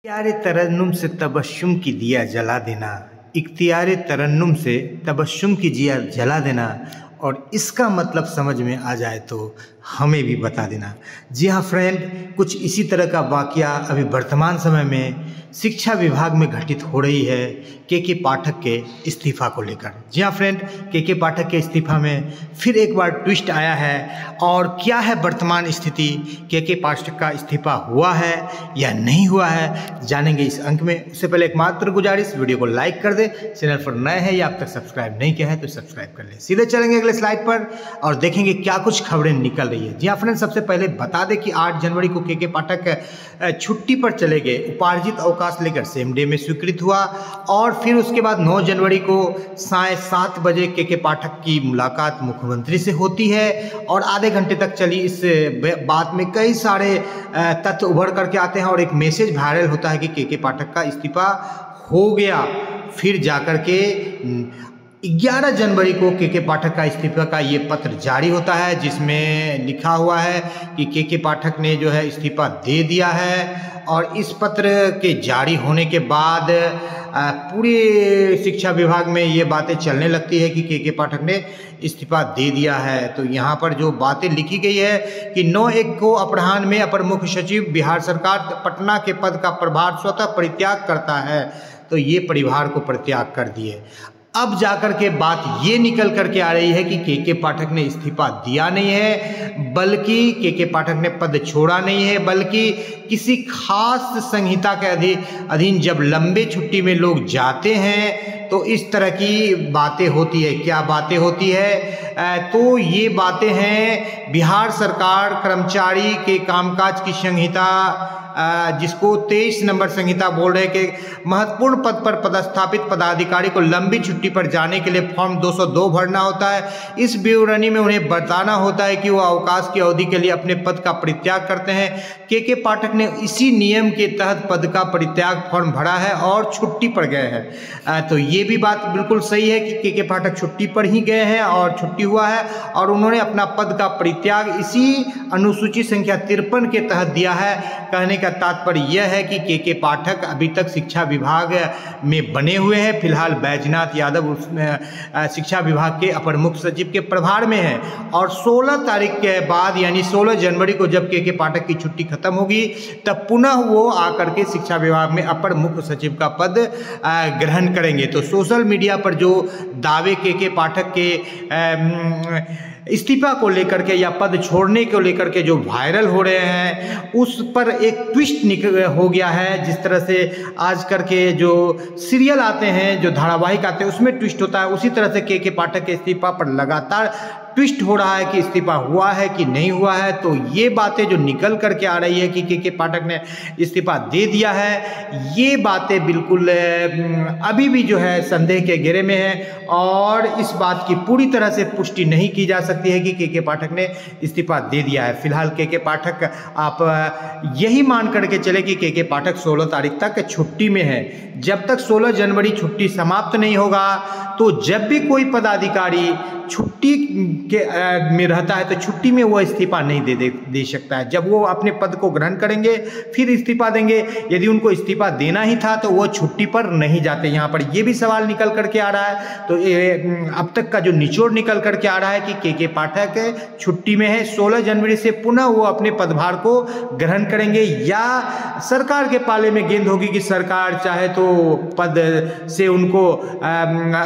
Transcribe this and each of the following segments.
इख्तियार तरन्नुम से तबस्सुम की दिया जला देना, इख्तियार तरन्नुम से तबस्सुम की दिया जला देना और इसका मतलब समझ में आ जाए तो हमें भी बता देना। जी हाँ फ्रेंड, कुछ इसी तरह का वाकया अभी वर्तमान समय में शिक्षा विभाग में घटित हो रही है के पाठक के इस्तीफा को लेकर। जी हाँ फ्रेंड, के पाठक के इस्तीफा में फिर एक बार ट्विस्ट आया है और क्या है वर्तमान स्थिति, के पाठक का इस्तीफा हुआ है या नहीं हुआ है, जानेंगे इस अंक में। उससे पहले एकमात्र गुजारिश, वीडियो को लाइक कर दे, चैनल पर नए हैं या अब तक सब्सक्राइब नहीं किया है तो सब्सक्राइब कर ले। सीधे चलेंगे अगले स्लाइड पर और देखेंगे क्या कुछ खबरें निकल रही है। जी हाँ फ्रेंड, सबसे पहले बता दें कि 8 जनवरी को के पाठक छुट्टी पर चले गए, उपार्जित अवकाश लेकर सेम डे में स्वीकृत हुआ और फिर उसके बाद 9 जनवरी को 7:30 बजे के पाठक की मुलाकात मुख्यमंत्री से होती है और आधे घंटे तक चली इस बात में कई सारे तथ्य उभर करके आते हैं और एक मैसेज वायरल होता है कि के पाठक का इस्तीफा हो गया। फिर जाकर के 11 जनवरी को के पाठक का इस्तीफा का ये पत्र जारी होता है जिसमें लिखा हुआ है कि के पाठक ने जो है इस्तीफा दे दिया है और इस पत्र के जारी होने के बाद पूरे शिक्षा विभाग में ये बातें चलने लगती है कि के पाठक ने इस्तीफा दे दिया है। तो यहाँ पर जो बातें लिखी गई है कि 9/1 को अपराह्न में अपर मुख्य सचिव बिहार सरकार पटना के पद का प्रभार स्वतः परित्याग करता है, तो ये परिभार को परित्याग कर दिए। अब जाकर के बात ये निकल करके आ रही है कि के पाठक ने इस्तीफा दिया नहीं है, बल्कि के पाठक ने पद छोड़ा नहीं है, बल्कि किसी खास संहिता के अधीन जब लंबे छुट्टी में लोग जाते हैं तो इस तरह की बातें होती है। क्या बातें होती है? तो ये बातें हैं बिहार सरकार कर्मचारी के कामकाज की संहिता, जिसको 23 नंबर संहिता बोल रहे कि महत्वपूर्ण पद पर पदस्थापित पदाधिकारी को लंबी छुट्टी पर जाने के लिए फॉर्म 202 भरना होता है। इस विवरणी में उन्हें बताना होता है कि वो अवकाश की अवधि के लिए अपने पद का परित्याग करते हैं। के पाठक ने इसी नियम के तहत पद का परित्याग फॉर्म भरा है और छुट्टी पर गए हैं। तो ये भी बात बिल्कुल सही है कि के पाठक छुट्टी पर ही गए हैं और छुट्टी हुआ है और उन्होंने अपना पद का परित्याग इसी अनुसूची संख्या 53 के तहत दिया है। कहने का तात्पर्य यह है कि के पाठक अभी तक शिक्षा विभाग में बने हुए हैं। फिलहाल बैजनाथ यादव उसमें शिक्षा विभाग के अपर मुख्य सचिव के प्रभार में हैं और 16 तारीख के बाद यानी 16 जनवरी को जब के पाठक की छुट्टी खत्म होगी तब पुनः वो आकर के शिक्षा विभाग में अपर मुख्य सचिव का पद ग्रहण करेंगे। तो सोशल मीडिया पर जो दावे के पाठक के इस्तीफा को लेकर के या पद छोड़ने को लेकर के जो वायरल हो रहे हैं उस पर एक ट्विस्ट हो गया है। जिस तरह से आज करके जो सीरियल आते हैं, जो धारावाहिक आते हैं उसमें ट्विस्ट होता है, उसी तरह से के पाठक के इस्तीफा पर लगातार ट्विस्ट हो रहा है कि इस्तीफा हुआ है कि नहीं हुआ है। तो ये बातें जो निकल करके आ रही है कि के पाठक ने इस्तीफा दे दिया है, ये बातें बिल्कुल अभी भी जो है संदेह के घेरे में है और इस बात की पूरी तरह से पुष्टि नहीं की जा सकती है कि के पाठक ने इस्तीफा दे दिया है। फिलहाल के पाठक आप यही मान करके चले कि के पाठक 16 तारीख तक छुट्टी में है। जब तक 16 जनवरी छुट्टी समाप्त नहीं होगा तो जब भी कोई पदाधिकारी छुट्टी के में रहता है तो छुट्टी में वो इस्तीफा नहीं दे सकता है। जब वो अपने पद को ग्रहण करेंगे फिर इस्तीफा देंगे। यदि उनको इस्तीफा देना ही था तो वो छुट्टी पर नहीं जाते। यहाँ पर ये भी सवाल निकल करके आ रहा है। तो अब तक का जो निचोड़ निकल करके आ रहा है कि के पाठक छुट्टी में है। 16 जनवरी से पुनः वो अपने पदभार को ग्रहण करेंगे या सरकार के पाले में गेंद होगी कि सरकार चाहे तो पद से उनको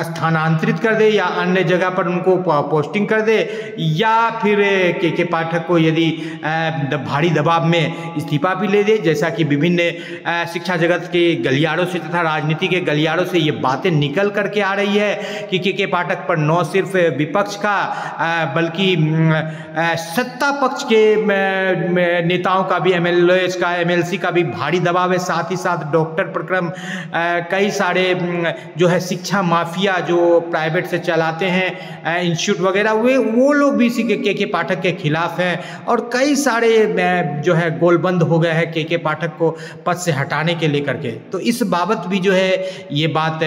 स्थानांतरित कर दे या अन्य जगह पर उनको पोस्टिंग कर दे, या फिर के पाठक को यदि भारी दबाव में इस्तीफा भी ले दे। जैसा कि विभिन्न शिक्षा जगत के गलियारों से तथा राजनीति के गलियारों से ये बातें निकल करके आ रही है कि के पाठक पर न सिर्फ विपक्ष का बल्कि सत्ता पक्ष के नेताओं का भी, MLAs का, MLC का भी भारी दबाव है। साथ ही साथ डॉक्टर प्रक्रम कई सारे जो है शिक्षा माफिया जो प्राइवेट से चलाते हैं इंस्टीट्यूट वगैरह, वो लोग भी इसी के पाठक के खिलाफ हैं और कई सारे जो है गोलबंद हो गए हैं के पाठक को पद से हटाने के लेकर के। तो इस बाबत भी जो है ये बात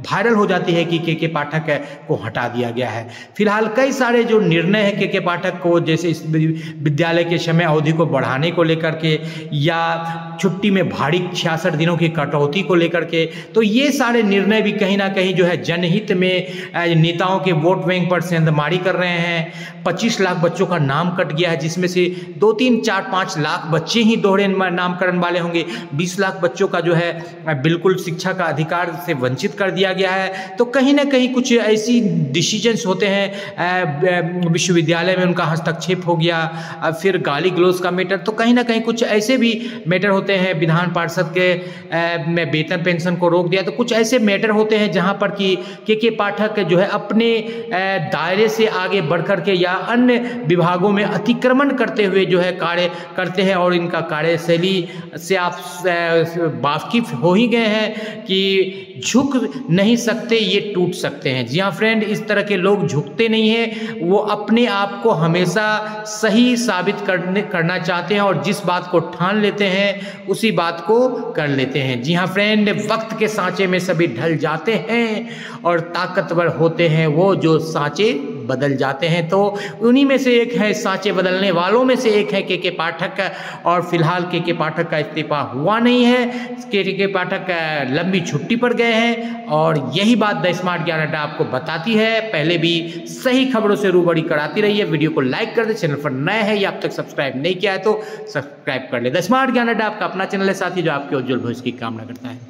वायरल हो जाती है कि के पाठक को हटा दिया गया है। फिलहाल कई सारे जो निर्णय है के पाठक को, जैसे इस विद्यालय के समय अवधि को बढ़ाने को लेकर के या छुट्टी में भारी 66 दिनों की कटौती को लेकर के, तो ये सारे निर्णय भी कहीं ना कहीं जो है जनहित में नेताओं के वोट बैंक पर सेंधमारी कर रहे हैं। 25 लाख बच्चों का नाम कट गया है, जिसमें से 2, 3, 4, 5 लाख बच्चे ही दोहरे नामकरण वाले होंगे। 20 लाख बच्चों का जो है बिल्कुल शिक्षा का अधिकार से वंचित कर दिया गया है। तो कहीं ना कहीं कुछ ऐसी डिसीजंस होते हैं, विश्वविद्यालय में उनका हस्तक्षेप हो गया, फिर गाली गलौज का मैटर, तो कहीं ना कहीं कुछ ऐसे भी मैटर होते हैं। विधान पार्षद के में वेतन पेंशन को रोक दिया, तो कुछ ऐसे मैटर होते हैं जहां पर कि के पाठक जो है अपने दायरे से आगे बढ़ कर के या अन्य विभागों में अतिक्रमण करते हुए जो है कार्य करते हैं, और इनका कार्यशैली से आप वाकिफ हो ही गए हैं कि झुक नहीं सकते ये टूट सकते हैं। जी हाँ फ्रेंड, इस तरह के लोग झुकते नहीं हैं, वो अपने आप को हमेशा सही साबित करना चाहते हैं, और जिस बात को ठान लेते हैं उसी बात को कर लेते हैं। जी हाँ फ्रेंड, वक्त के सांचे में सभी ढल जाते हैं और ताकतवर होते हैं वो जो सांचे बदल जाते हैं। तो उन्हीं में से एक है, सांचे बदलने वालों में से एक है के पाठक, और फिलहाल के पाठक का इस्तीफा हुआ नहीं है। के पाठक लंबी छुट्टी पर गए हैं, और यही बात द स्मार्ट ज्ञान अड्डा आपको बताती है। पहले भी सही खबरों से रूबड़ी कराती रही है। वीडियो को लाइक कर दे, चैनल पर नए हैं या अब तक सब्सक्राइब नहीं किया है तो सब्सक्राइब कर ले। द स्मार्ट ज्ञान अड्डा आपका अपना चैनल है साथी, जो आपके उज्जवल भविष्य की कामना करता है।